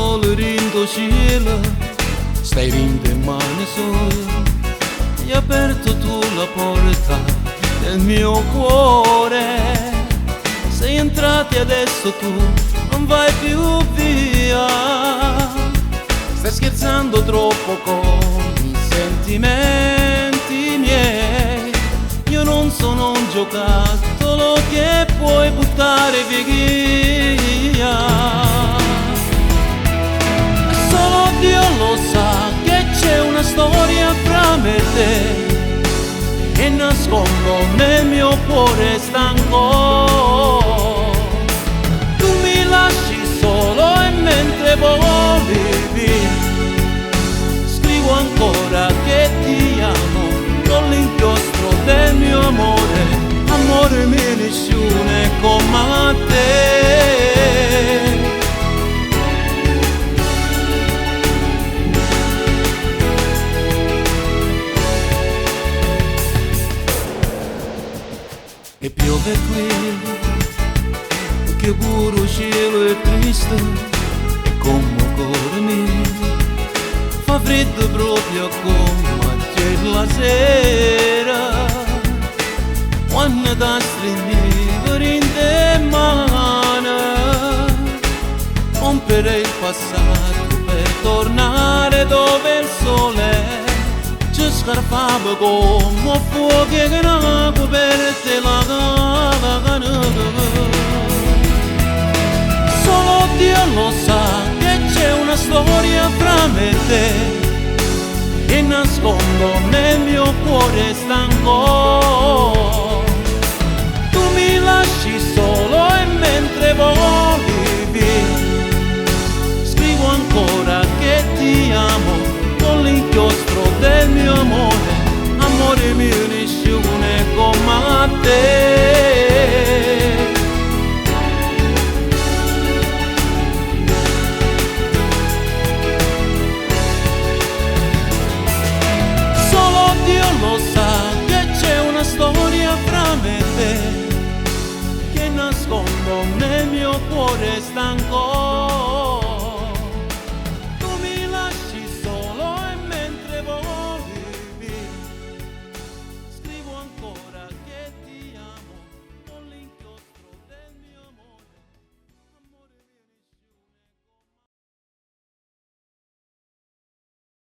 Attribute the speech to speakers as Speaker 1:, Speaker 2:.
Speaker 1: sole rindo cielo, stai rindo in mani sole. Hai aperto tu la porta del mio cuore. Sei entrati adesso tu, non vai più via. Stai scherzando troppo con i sentimenti miei. Io non sono un giocattolo che puoi buttare via. Solo Dio lo sa che c'è una storia fra me e te, che nascondo nel mio cuore stanco. Tu mi lasci solo e mentre voli via scrivo ancora che ti amo con l'inchiostro del mio amore. Amore mio, nessuno è come te. E piove qui, che pure il cielo è triste, e come cuore mio fa freddo proprio come c'è la sera, quando ti stringevo in te mano. Romperei il passato per tornare dove il sole ci scarpava come fuoco che non coperte la cana. Solo Dio lo sa che c'è una storia fra me e te, che nascondo nel mio cuore stanco. Tu mi lasci solo e mentre voli via scrivo ancora che ti amo con l'inchiostro del mio amore. Amore mio, nessuno è come te.